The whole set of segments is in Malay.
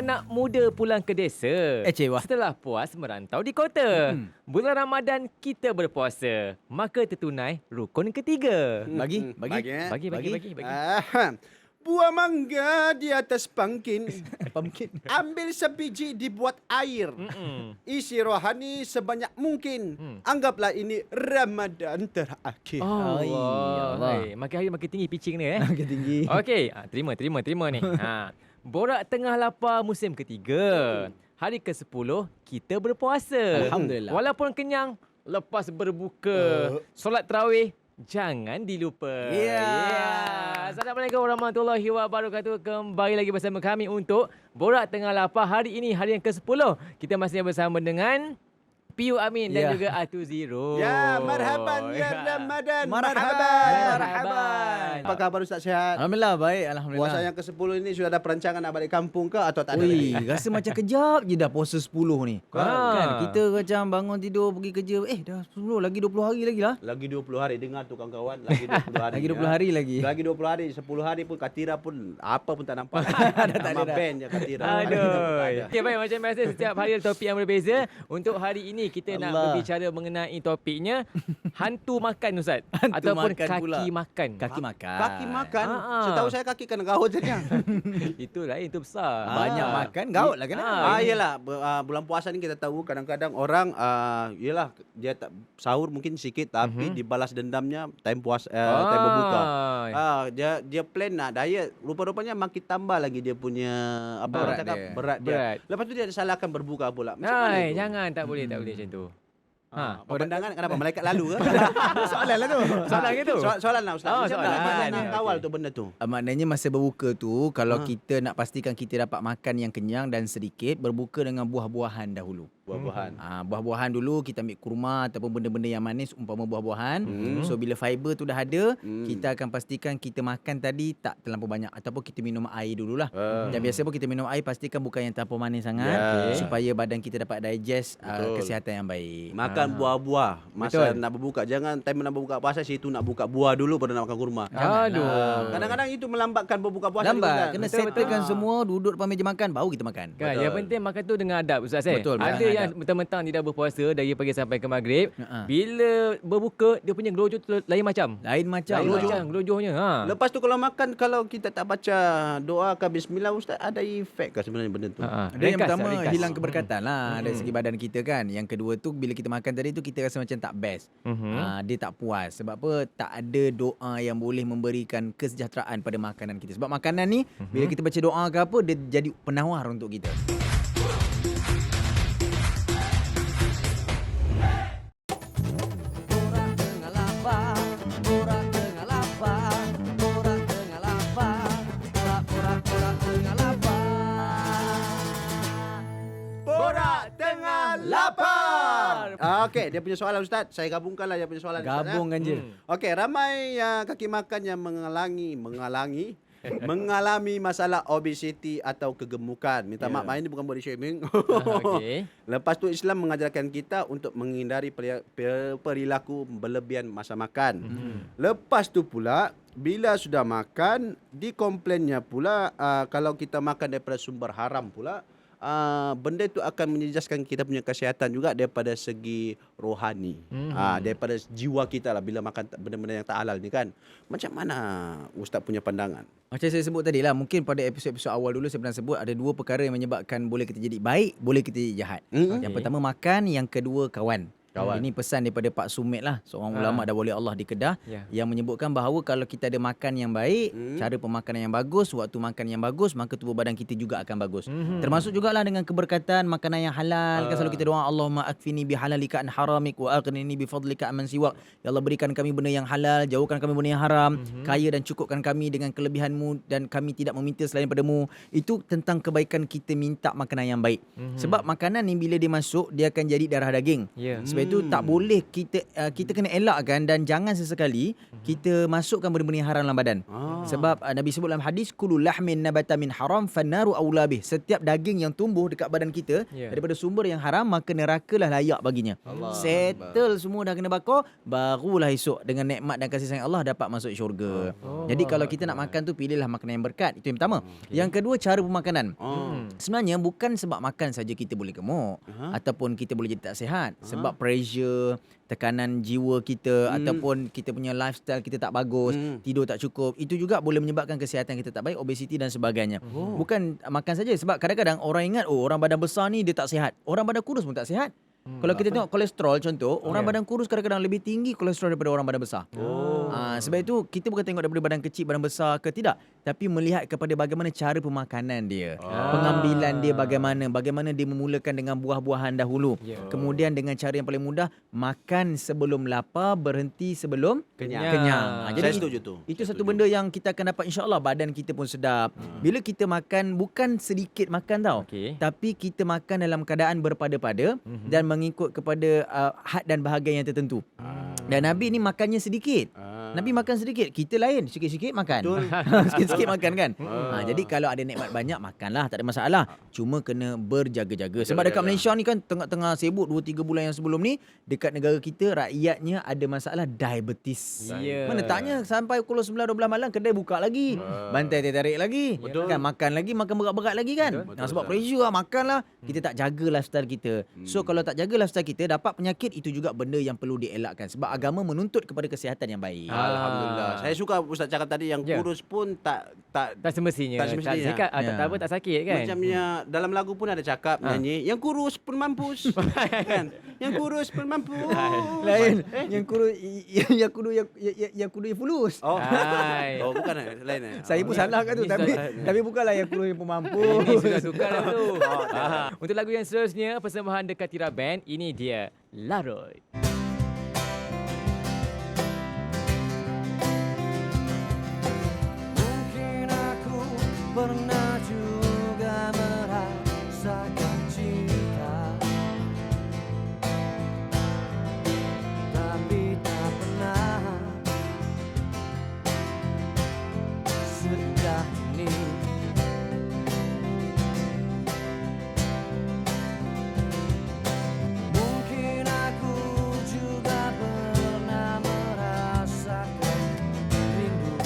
anak muda pulang ke desa Cik, wah. setelah puas merantau di kota. Bulan Ramadan kita berpuasa, maka tertunai rukun ketiga. Bagi. Bagi. Buah mangga di atas pangkin. Pumpkin. Ambil sebiji dibuat air. Isi rohani sebanyak mungkin. Anggaplah ini Ramadan terakhir. Allah. Allah. Makin hari makin tinggi pitching ni Makin tinggi. Okey, terima ni. Borak tengah lapar musim ketiga. Hari ke-10 kita berpuasa. Alhamdulillah. Walaupun kenyang, lepas berbuka, solat tarawih jangan dilupa. Assalamualaikum warahmatullahi wabarakatuh. Kembali lagi bersama kami untuk Borak Tengah Lapar. Hari ini hari yang ke-10. Kita masih bersama dengan Piu Amin dan juga Atu Zero. Ya, marhaban ya Ramadan. Marhaban. Apa khabar Ustaz, sihat? Alhamdulillah, baik. Alhamdulillah. Puasa yang ke-10 ini sudah ada perancangan nak balik kampung ke atau tak ada Ui, lagi? rasa macam kejap je dah puasa 10 ni. Kan kita macam bangun tidur pergi kerja, dah 10 lagi 20 hari lagi lah. Lagi 20 hari, dengar tu kawan-kawan. Lagi 20 hari. Lagi 20 hari lagi. Lagi 20 hari, 10 hari pun Katira pun apa pun tak nampak. Nama band je Katira. Aduh. Okey, baik, macam biasa setiap hari ada topik yang berbeza. Untuk hari ini kita nak berbicara mengenai topiknya hantu makan, Ustaz. Ataupun makan kaki pula. makan. Kaki makan. Kaki makan. Ah. Setahu saya kaki kena gaut saja. Itu lain, itu besar. Banyak makan, gaut lah kena. Yelah, bulan puasa ni kita tahu kadang-kadang orang yelah dia tak sahur mungkin sikit tapi dibalas dendamnya time puasa time berbuka. Dia plan nak diet, rupa-rupanya makin tambah lagi dia punya apa orang cakap berat dia. Berat. Lepas tu dia salahkan berbuka pula. Macam mana Hai, itu? jangan, tak boleh macam tu. Pandangan kenapa malaikat lalu ke? Soalan lah tu. Soalan gitu. Soalan lah Ustaz. Macam soalan. mana nak Okey. kawal tu benda tu? Maknanya masa berbuka tu, kalau kita nak pastikan kita dapat makan yang kenyang dan sedikit, berbuka dengan buah-buahan dahulu. Buah-buahan. Buah-buahan dulu kita ambil kurma ataupun benda-benda yang manis umpama buah-buahan. So bila fiber tu dah ada, kita akan pastikan kita makan tadi tak terlampau banyak ataupun kita minum air dululah. Dan biasa pun kita minum air pastikan bukan yang terlampau manis sangat supaya badan kita dapat digest kesihatan yang baik. Makan buah-buah masa nak berbuka. Jangan time nak berbuka puasa situ nak buka buah dulu baru nak makan kurma. Aduh. Kadang-kadang itu melambatkan berbuka puasa. Lambat. Kena Betul, settlekan semua, duduk depan meja makan, baru kita makan. Kan, yang penting makan tu dengan adab, Ustaz. Betul, Ada dengan yang adab. mentang-mentang dia dah berpuasa dari pagi sampai ke maghrib. Bila berbuka dia punya gelojoh tu lain macam. Lain macam. Gelojohnya. Lepas tu kalau makan, kalau kita tak baca doa ke bismillah Ustaz, ada efek ke sebenarnya benda tu? Dia yang pertama hilang keberkatan lah dari segi badan kita kan. Yang kedua tu bila kita makan tadi tu kita rasa macam tak best. Dia tak puas. Sebab apa? Tak ada doa yang boleh memberikan kesejahteraan pada makanan kita. Sebab makanan ni bila kita baca doa ke apa, dia jadi penawar untuk kita. Borak Tengah Lapar. Okey, dia punya soalan Ustaz. Saya gabungkanlah dia punya soalan. Gabungkan je. Okey, ramai kaki makan yang mengalami masalah obesiti atau kegemukan. Minta maaf, ini bukan body shaming. Okey. Lepas tu Islam mengajarkan kita untuk menghindari perilaku berlebihan masa makan. Lepas tu pula bila sudah makan, dikomplainnya pula kalau kita makan daripada sumber haram pula, benda itu akan menjejaskan kita punya kesihatan juga daripada segi rohani. Daripada jiwa kita lah bila makan benda-benda yang tak halal ni kan. Macam mana Ustaz punya pandangan? Macam saya sebut tadi lah, mungkin pada episod-episod awal dulu saya pernah sebut ada dua perkara yang menyebabkan boleh kita jadi baik, boleh kita jadi jahat. Yang pertama makan, yang kedua kawan. Ini pesan daripada Pak Sumit lah, seorang ulama dah boleh Allah di Kedah, yang menyebutkan bahawa kalau kita ada makan yang baik, cara pemakanan yang bagus, waktu makan yang bagus, maka tubuh badan kita juga akan bagus. Termasuk jugalah dengan keberkatan makanan yang halal. Kan selalu kita doa, Allahumma akfini bihalalika an haramik wa aghnini bifadlika amman siwak. Ya Allah, berikan kami benda yang halal, jauhkan kami benda yang haram, kaya dan cukupkan kami dengan kelebihanmu dan kami tidak meminta selain padamu. Itu tentang kebaikan kita minta makanan yang baik. Sebab makanan ni bila dia masuk, dia akan jadi darah daging. Sebab itu tak boleh kita kena elakkan dan jangan sesekali kita masukkan benda-benda yang haram dalam badan. Sebab Nabi sebut dalam hadis kullu lahmin nabata min haram fannaru aula bih. Setiap daging yang tumbuh dekat badan kita daripada sumber yang haram, maka nerakalah layak baginya. Settle semua dah kena bakar, barulah esok dengan nikmat dan kasih sayang Allah dapat masuk syurga. Jadi kalau kita nak makan tu, pilihlah makanan yang berkat. Itu yang pertama. Yang kedua, cara pemakanan. Sebenarnya bukan sebab makan saja kita boleh gemuk ataupun kita boleh jadi tak sihat. Sebab pressure, tekanan jiwa kita ataupun kita punya lifestyle kita tak bagus, tidur tak cukup, itu juga boleh menyebabkan kesihatan kita tak baik, obesiti dan sebagainya. Bukan makan saja, sebab kadang-kadang orang ingat orang badan besar ni dia tak sihat. Orang badan kurus pun tak sihat. Kalau kita tengok kolesterol contoh, orang badan kurus kadang-kadang lebih tinggi kolesterol daripada orang badan besar. Sebab itu kita bukan tengok daripada badan kecil, badan besar ke tidak, tapi melihat kepada bagaimana cara pemakanan dia. Pengambilan dia bagaimana dia memulakan dengan buah-buahan dahulu. Kemudian dengan cara yang paling mudah, makan sebelum lapar, berhenti sebelum kenyang. Jadi saya setuju tu. Itu satu benda yang kita akan dapat, insya-Allah badan kita pun sedap. Bila kita makan, bukan sedikit makan tau. Tapi kita makan dalam keadaan berpada-pada dan mengikut kepada had dan bahagian yang tertentu. Dan Nabi ni makannya sedikit. Nabi makan sedikit, kita lain sikit-sikit makan. Sikit-sikit makan kan. Jadi kalau ada nikmat banyak, makanlah, tak ada masalah. Cuma kena berjaga-jaga. Sebab dekat Malaysia ni kan tengah-tengah sibuk 2-3 bulan yang sebelum ni, dekat negara kita rakyatnya ada masalah diabetes. Mana taknya sampai pukul 9-12 malam kedai buka lagi. Bantai tarik lagi. Kan makan lagi, makan berat-berat lagi kan. Sebab pressure makanlah. Kita tak jaga lifestyle kita. So kalau tak jaga lifestyle kita, dapat penyakit, itu juga benda yang perlu dielakkan. Sebab agama menuntut kepada kesihatan yang baik. Alhamdulillah. Saya suka Ustaz cakap tadi yang kurus pun tak semestinya. Tak sikat, tak apa, tak sakit kan. Macamnya dalam lagu pun ada cakap nyanyi, yang kurus pun mampus. Kan? Yang kurus pun mampus. Lain. Yang kudu yang fulus. Bukan lain. Saya pun salah kat tu, tapi bukanlah yang kudu yang pemampu. Ini sudah suka dah tu. Untuk lagu yang seterusnya, persembahan dekat Tira Band, ini dia Larut. Mungkin aku pernah juga merasakan cinta, tapi tak pernah seindah ini. Mungkin aku juga pernah merasakan rindu,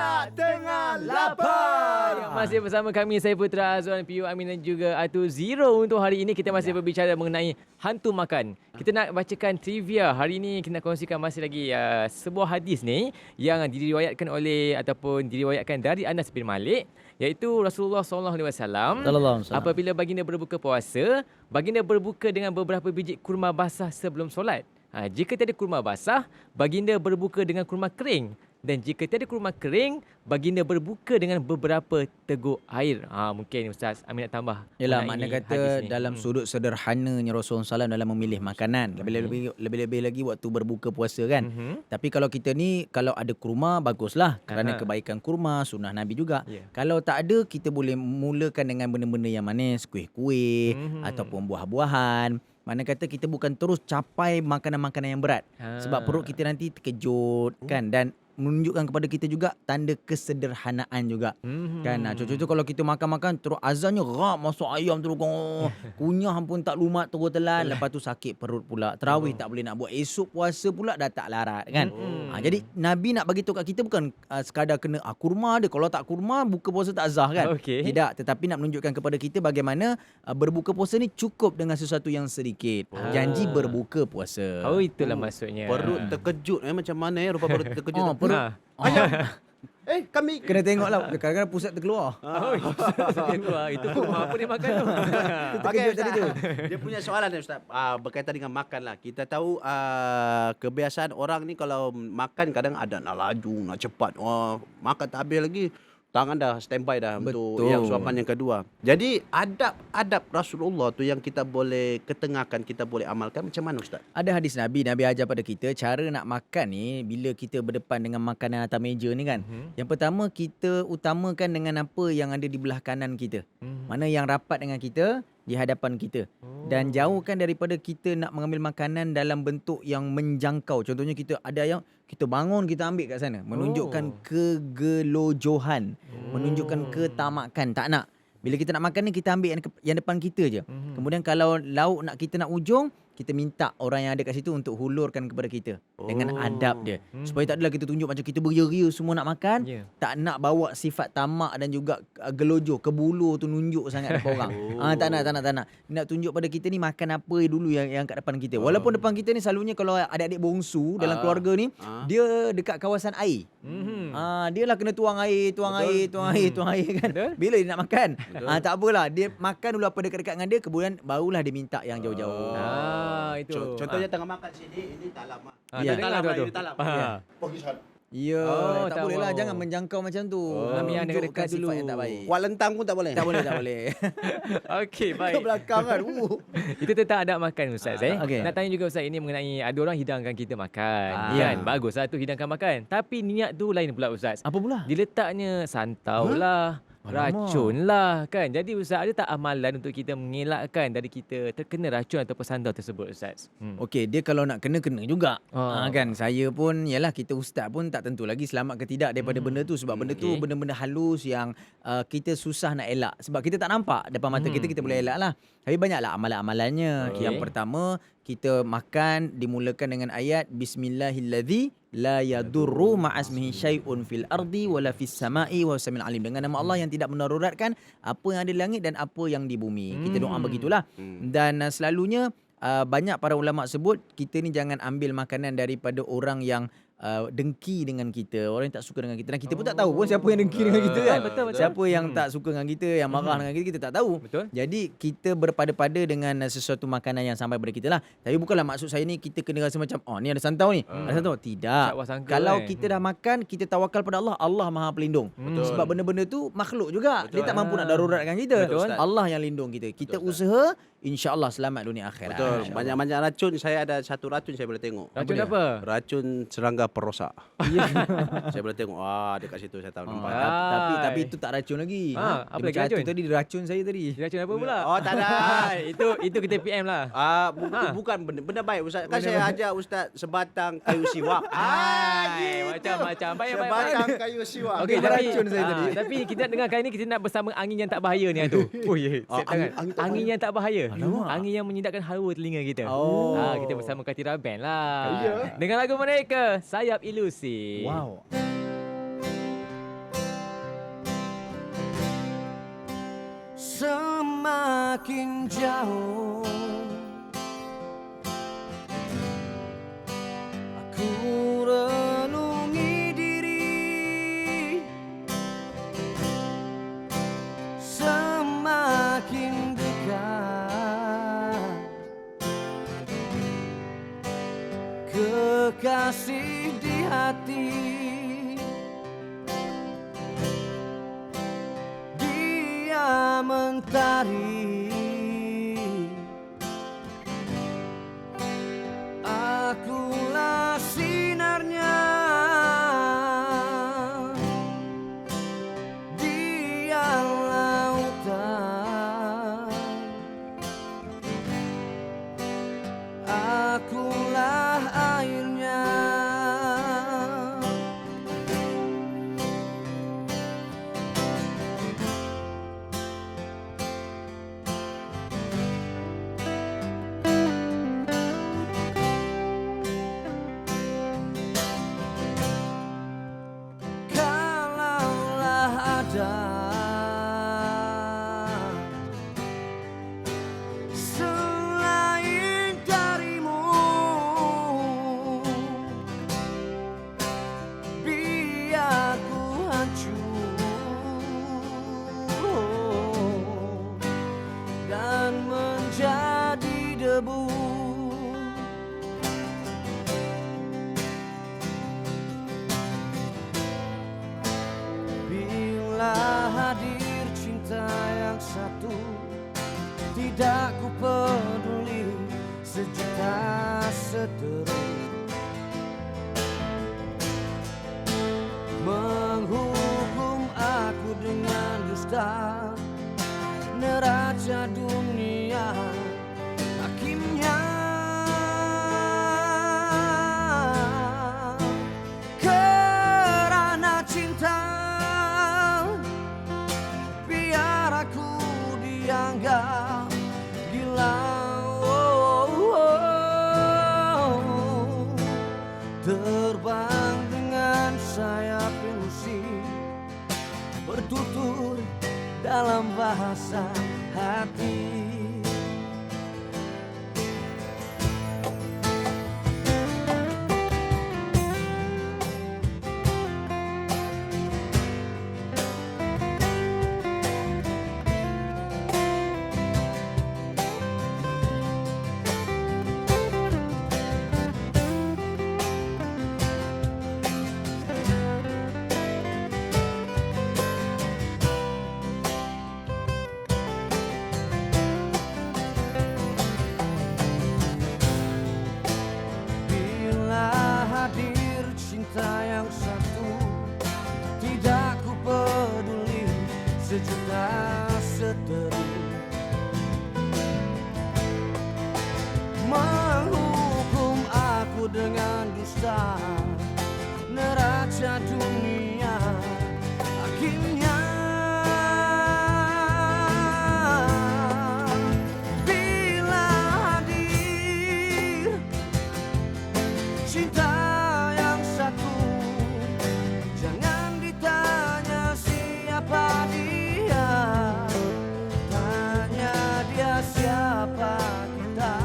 Borak Tengah Lapar. Ya, masih bersama kami, saya Putra Azwan, PU Amin dan juga Atu Zero. Untuk hari ini kita masih berbicara mengenai hantu makan. Kita nak bacakan trivia. Hari ini kita nak kongsikan masih lagi sebuah hadis ni yang diriwayatkan oleh ataupun diriwayatkan dari Anas bin Malik, iaitu Rasulullah SAW apabila baginda berbuka puasa, baginda berbuka dengan beberapa biji kurma basah sebelum solat. Jika tiada kurma basah, baginda berbuka dengan kurma kering. Dan jika tiada kurma kering, baginda berbuka dengan beberapa teguk air. Mungkin Ustaz Amin nak tambah. Yalah, makna mengenai kata hadis ni. dalam sudut sederhananya Rasulullah SAW dalam memilih makanan. Lebih-lebih lagi waktu berbuka puasa kan. Tapi kalau kita ni, kalau ada kurma, baguslah. Kerana kebaikan kurma, sunnah Nabi juga. Ya. Kalau tak ada, kita boleh mulakan dengan benda-benda yang manis, kuih-kuih ataupun buah-buahan. Mana kata kita bukan terus capai makanan-makanan yang berat. Sebab perut kita nanti terkejut kan, dan menunjukkan kepada kita juga tanda kesederhanaan juga. Kan, contoh-contoh kalau kita makan-makan terus azannya masuk ayam terus kunyah pun tak lumat terus telan, lepas tu sakit perut pula. Tarawih tak boleh nak buat, esok puasa pula dah tak larat kan. Jadi Nabi nak bagi tahu kat kita bukan sekadar kena kurma dia, kalau tak kurma buka puasa tak sah kan. Tidak, tetapi nak menunjukkan kepada kita bagaimana berbuka puasa ni cukup dengan sesuatu yang sedikit. Janji berbuka puasa. Itulah maksudnya. Perut terkejut macam mana rupa perut terkejut. Perut Ayam. Kami kena tengok lah, kadang-kadang pusat terkeluar. Itu kurma apa dia makan tu? Terkejut tadi tu. Dia punya soalan ni Ustaz, berkaitan dengan makan lah. Kita tahu kebiasaan orang ni kalau makan kadang ada nak laju, nak cepat. Makan tak habis lagi, tangan dah standby dah. Betul. Untuk yang suapan yang kedua. Jadi adab Rasulullah tu yang kita boleh ketengahkan, kita boleh amalkan macam mana Ustaz? Ada hadis Nabi ajar pada kita cara nak makan ni bila kita berdepan dengan makanan atas meja ni kan. Yang pertama, kita utamakan dengan apa yang ada di belah kanan kita. Mana yang rapat dengan kita, di hadapan kita. Dan jauhkan daripada kita nak mengambil makanan dalam bentuk yang menjangkau. Contohnya kita ada yang kita bangun, kita ambil kat sana. Menunjukkan kegelojohan. Menunjukkan ketamakan. Tak nak. Bila kita nak makan ni, kita ambil yang depan kita je. Kemudian kalau lauk kita nak ujung, kita minta orang yang ada kat situ untuk hulurkan kepada kita. Dengan adab dia. Supaya tak adalah kita tunjuk macam kita beria-ria semua nak makan. Tak nak bawa sifat tamak dan juga gelojoh, kebulu tu nunjuk sangat depan orang. Tak nak. Nak tunjuk pada kita ni makan apa dulu yang kat depan kita. Walaupun depan kita ni selalunya kalau adik-adik bongsu dalam keluarga ni, dia dekat kawasan air. Dia lah kena tuang air kan. Bila dia nak makan. Tak apalah, dia makan dulu apa dekat-dekat dengan dia, kemudian barulah dia minta yang jauh-jauh. Itu. Contohnya tengah makan sini, ini tak lama. Ya, tak lama, tu. ini tak lama. Pergi sana. Ya, tak tak boleh lah. mau. Jangan menjangkau macam tu. Ambil yang Menunjukkan dekat-dekat sifat dulu. yang tak baik. Kuat lentang pun tak boleh. Tak boleh. Okey, Ke baik. belakang kan. Itu tentang adab makan Ustaz. okey. Nak tanya juga Ustaz, ini mengenai ada orang hidangkan kita makan. Ya. Kan? Baguslah tu hidangkan makan. Tapi niat tu lain pula Ustaz. Apa pula? Diletaknya santau lah, racun lah kan. Jadi Ustaz, ada tak amalan untuk kita mengelakkan dari kita terkena racun ataupun santau tersebut Ustaz? Okey, dia kalau nak kena juga. Kan, saya pun, yalah, kita ustaz pun tak tentu lagi selamat ke tidak daripada benda tu. Sebab benda tu benda-benda halus yang kita susah nak elak. Sebab kita tak nampak depan mata kita boleh elak lah. Tapi banyaklah amalan-amalannya. Yang pertama, kita makan dimulakan dengan ayat Bismillahilladzi la yadurru ma'asmihi syai'un fil ardi wala fis sama'i wa huwas alim. Dengan nama Allah yang tidak mendaruratkan apa yang ada di langit dan apa yang di bumi. Kita doa begitulah. Dan selalunya banyak para ulama sebut kita ni jangan ambil makanan daripada orang yang dengki dengan kita, orang yang tak suka dengan kita. Dan kita pun tak tahu pun siapa yang dengki dengan kita kan. Betul. Siapa yang tak suka dengan kita, yang marah dengan kita tak tahu. Betul. Jadi kita berpada-pada dengan sesuatu makanan yang sampai kepada kita lah. Tapi bukanlah maksud saya ni kita kena rasa macam ni ada santau ni. Ada santau. Tidak. Kalau kita dah makan, kita tawakal pada Allah. Allah Maha Pelindung. Sebab benda-benda tu makhluk juga. Dia tak mampu nak daruratkan kita. Allah yang lindung kita. Kita usaha, insya-Allah selamat dunia akhirat. Betul. Banyak-banyak racun. Saya ada satu racun saya boleh tengok. Racun apa? Racun serangga perosak. Saya boleh tengok. Dekat situ saya tahu nampak. Tapi itu tak racun lagi. Apa Dia lagi macam racun? tu tadi, racun saya tadi. Racun apa pula? Tak ada. Itu kita PM lah. Bukan benda baik Ustaz. Kan saya ajar Ustaz sebatang kayu siwak. Macam-macam. Baik. Sebatang kayu siwak. Okey, Dia tapi racun saya tadi. Tapi kita nak dengar kali ni kita nak bersama angin yang tak bahaya ni tu. Siap tangan. Angin yang tak bahaya. Angin yang menyedapkan hawa telinga kita. Kita bersama Katira Band lah. Dengan lagu mereka, Sayap Ilusi. Wow. semakin jauh aku renungi diri, semakin dekat kekasih di hati. Dia mentari, akulah sinarnya. Dia lautan, akulah airnya. Kalaulah ada selain darimu, biar ku hancur dan menjadi debu. Bila hadir cinta yang satu, tidak ku peduli sejuta seteru menghukum aku dengan dusta. Neraca dunia hakimnya. Kerana cinta biar aku dianggap gila. Terbang dengan sayap ilusi, bertutur dalam bahasa hati. Bila hadir cinta yang satu, tidak ku peduli sejuta seteru menghukum aku dengan dusta. Neraca dunia hakimnya. Bila hadir cinta yang satu, jangan ditanya siapa dia, tanya dia siapa kita,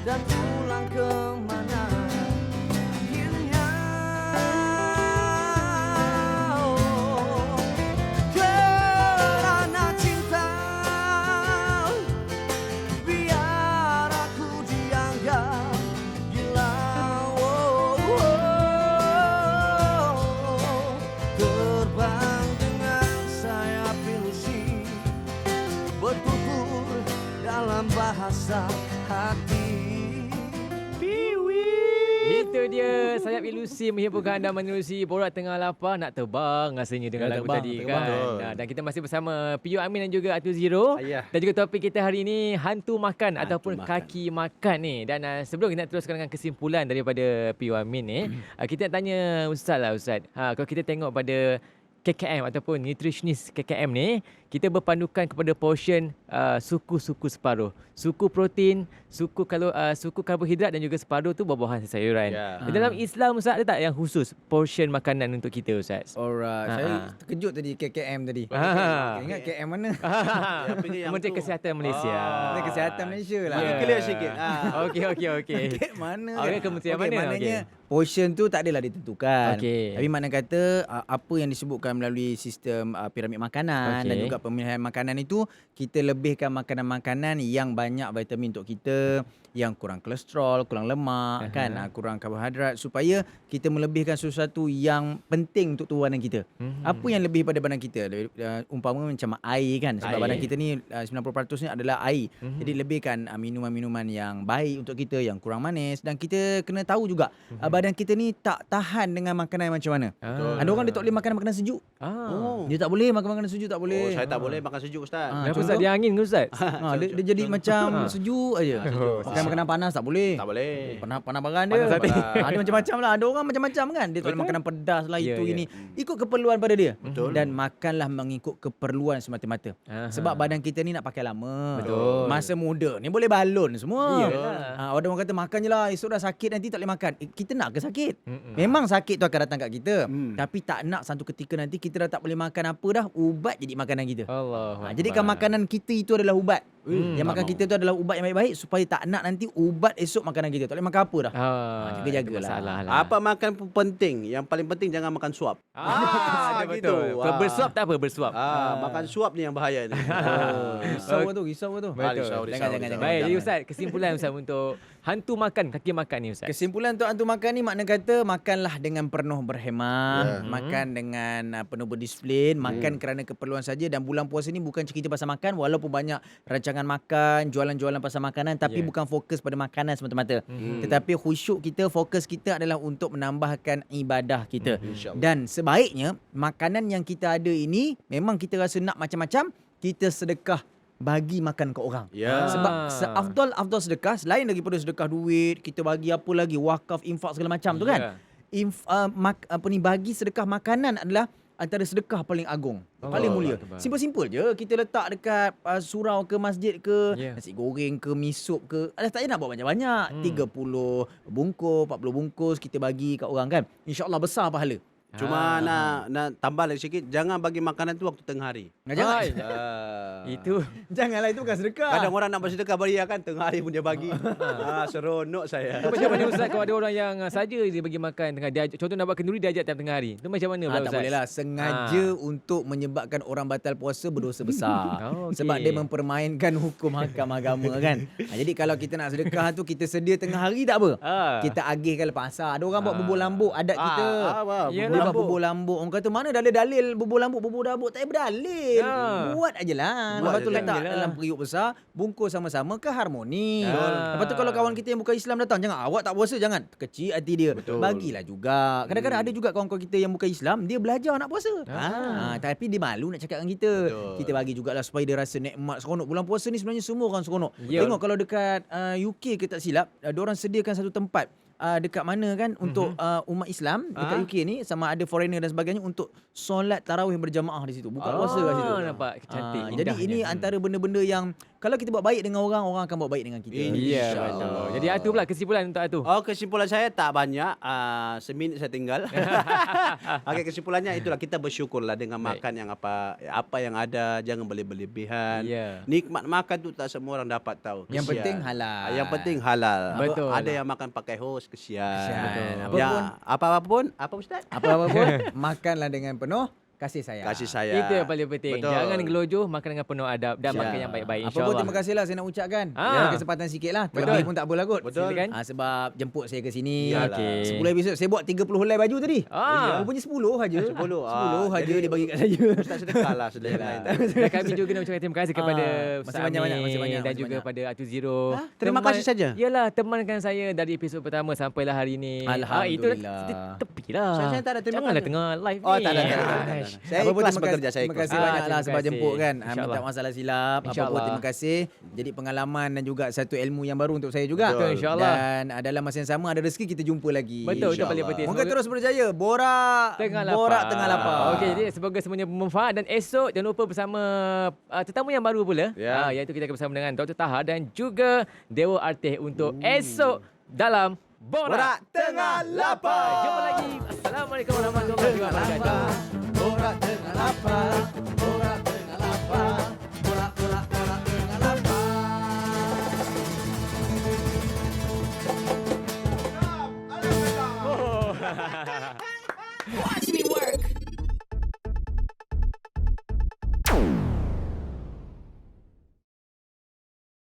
dan pulang kemana akhirnya. Kerana cinta biar aku dianggap gila. Terbang dengan sayap ilusi, bertutur dalam bahasa hati. Itu dia sayap ilusi menghimpunkan anda menerusi borak tengah lapar, nak terbang rasanya dengan lagu terbang, tadi terbang. kan. Dan kita masih bersama Piyu Amin dan juga Atu Zero. Ayah. Dan juga topik kita hari ini hantu makan ataupun makan. kaki makan ni. Dan sebelum kita nak teruskan dengan kesimpulan daripada Piyu Amin ni, kita nak tanya Ustaz lah Ustaz. Kalau kita tengok pada KKM ataupun nutritionist KKM ni, kita berpandukan kepada portion suku-suku separuh. Suku protein, suku karbohidrat dan juga separuh tu buah-buahan dan sayuran. Ya. Di dalam Islam Ustaz, ada tak yang khusus portion makanan untuk kita Ustaz? Alright, saya terkejut tadi KKM tadi. Ingat KM mana? Menteri Kesihatan Malaysia. Menteri Kesihatan Malaysia lah. Bagi clear sikit. Okey. KKM mana? Okey, kementerian mana? Maknanya portion tu tak adalah ditentukan. Okey. Tapi makna kata apa yang disebutkan melalui sistem piramid makanan dan juga pemilihan makanan itu, kita lebihkan makanan-makanan yang banyak vitamin untuk kita, yang kurang kolesterol, kurang lemak, kan, kurang karbohidrat, supaya kita melebihkan sesuatu yang penting untuk tubuh badan kita. Apa yang lebih pada badan kita? Umpama macam air kan, sebab badan kita ni 90% ni adalah air. Jadi lebihkan minuman-minuman yang baik untuk kita, yang kurang manis, dan kita kena tahu juga badan kita ni tak tahan dengan makanan macam mana. Ada orang dia tak boleh makan makanan sejuk. Dia tak boleh makan makanan sejuk, tak boleh. Saya tak boleh makan sejuk Ustaz. Kenapa Ustaz, dia angin ke Ustaz? Dia jadi macam sejuk aja. Makan makanan panas tak boleh. Tak boleh. Panas baran dia. Ada macam-macam lah. Ada orang macam-macam kan. Dia tak boleh makanan pedas lah, itu ini. Ikut keperluan pada dia. Betul. Dan makanlah mengikut keperluan semata-mata. Sebab badan kita ni nak pakai lama. Betul. Masa muda ni boleh balon semua. Iyalah. Ada orang kata makan je lah, esok dah sakit nanti tak boleh makan. Kita nak ke sakit? Memang sakit tu akan datang kat kita. Tapi tak nak satu ketika nanti kita dah tak boleh makan apa dah, ubat jadi makanan kita. Allah. Jadikan makanan kita itu adalah ubat. Yang makan kita tu adalah ubat yang baik-baik, supaya tak nak nanti ubat esok makanan kita. Tak boleh makan apa dah. Jaga-jagalah. Lah. Apa makan pun penting. Yang paling penting jangan makan suap. Betul. Bersuap tak apa, bersuap. Makan suap ni yang bahaya ni. Risau tu. Betul. Jangan. Baik, jadi Ustaz, kesimpulan Ustaz untuk hantu makan, kaki makan ni Ustaz. Kesimpulan untuk hantu makan ni, makna kata makanlah dengan penuh berhemah, makan dengan penuh berdisiplin, makan kerana keperluan saja. Dan bulan puasa ni bukan cerita pasal makan, walaupun banyak rancangan makan, jualan-jualan pasal makanan, tapi bukan fokus pada makanan semata-mata. Tetapi khusyuk kita, fokus kita adalah untuk menambahkan ibadah kita. Dan sebaiknya makanan yang kita ada ini, memang kita rasa nak macam-macam, kita sedekah, bagi makan ke orang. Sebab seafdal sedekah, selain daripada sedekah duit, kita bagi apa lagi, wakaf, infak segala macam tu kan. Bagi sedekah makanan adalah antara sedekah paling agung, paling mulia. Simple-simple je. Kita letak dekat surau ke masjid ke, nasi goreng ke, mi sup ke. Tak payah nak buat banyak-banyak. 30 bungkus, 40 bungkus kita bagi kat orang kan. InsyaAllah besar pahala. Cuma nak tambah lagi sikit, jangan bagi makanan tu waktu tengah hari. Jangan. Itu. Janganlah, itu bukan sedekah. Kadang orang nak bersedekah beria kan, tengah hari pun dia bagi. Seronok saya. Itu macam mana Ustaz kalau ada orang yang saja dia bagi makan tengah dia, contoh nak buat kenduri dia ajak tengah hari. Itu macam mana pula Tak Ustaz? boleh lah. Sengaja untuk menyebabkan orang batal puasa berdosa besar. Okey. Sebab dia mempermainkan hukum hakam agama kan. Jadi kalau kita nak sedekah tu, kita sedia tengah hari tak apa. Kita agihkan lepas asar. Ada orang buat bubur lambuk, adat kita. Yalah. Dia buat bubur lambuk. Orang kata mana dalil-dalil bubur lambuk, bubur dabuk. Tak payah berdalil. Buat ajalah. Lepas tu letak dalam periuk besar, bungkus sama-sama ke harmoni. Lepas tu kalau kawan kita yang bukan Islam datang, jangan awak tak puasa, jangan. Kecil hati dia. Bagilah juga. Kadang-kadang ada juga kawan-kawan kita yang bukan Islam, dia belajar nak puasa. Tapi dia malu nak cakap dengan kita. Kita bagi jugalah supaya dia rasa nikmat, seronok. Bulan puasa ni sebenarnya semua orang seronok. Tengok kalau dekat UK kita tak silap, diorang sediakan satu tempat dekat mana kan untuk umat Islam dekat UK ni, sama ada foreigner dan sebagainya, untuk solat tarawih berjamaah di situ. Buka puasa kat situ. Nampak cantik. Jadi ini antara benda-benda yang kalau kita buat baik dengan orang, orang akan buat baik dengan kita. Ya, betul. Jadi Atu pula kesimpulan untuk Atu. Kesimpulan saya tak banyak. Seminit saya tinggal. Kesimpulannya itulah, kita bersyukurlah dengan makan yang apa yang ada, jangan berlebihan. Nikmat makan tu tak semua orang dapat tahu. Yang penting halal. Yang penting halal. Betul. Ada yang makan pakai hos, kesian. Betul. Apa-apapun, apa Ustaz? Apa-apa pun makanlah dengan penuh kasih sayang. Kasih sayang. Itu yang paling penting. Betul. Jangan gelojoh, makan dengan penuh adab dan makan yang baik-baik, Apa pun insya-Allah. terima kasihlah saya nak ucapkan. Ada kesempatan sikit lah. Terlebih pun tak apalah kot. Betul. Silakan. Sebab jemput saya ke sini. Okey. 10 episod. Saya buat 30 helai baju tadi. Rupanya 10 saja. 10. 10 saja dia bagi kat saya. Ustaz sedekah lah sedekah lain. Dan kami juga nak ucapkan terima kasih kepada Ustaz masih banyak-banyak, Amin masih banyak, dan masih juga banyak. kepada Atu Zero. Terima kasih saja. Yalah, temankan saya dari episod pertama sampailah hari ini. Itu Alhamdulillah. tepilah. Saya tak ada terima Janganlah kasih. tengah live Oh, ni. tak ada. Saya Apa pun ikhlas terima bekerja, saya Terima ikhlas. kasih banyaklah terima sebab kasih. jemput kan. InsyaAllah. Minta masalah silap. Apa pun InsyaAllah. terima kasih. Jadi pengalaman dan juga satu ilmu yang baru untuk saya juga. Betul, insyaAllah. Dan dalam masa yang sama ada rezeki kita jumpa lagi. Betul, itu paling InsyaAllah. penting. Moga terus berjaya. Borak tengah lapar. Okey, jadi semoga semuanya bermanfaat dan esok jangan lupa bersama tetamu yang baru pula. Ya. Iaitu kita akan bersama dengan Dr. Taha dan juga Dewa Artih untuk esok dalam Borak Tengah Lapar. Jumpa lagi. Assalamualaikum warahmatullahi wabarakatuh. Borak tengah lapar, borak tengah lapar, borak tengah lapar. Oh.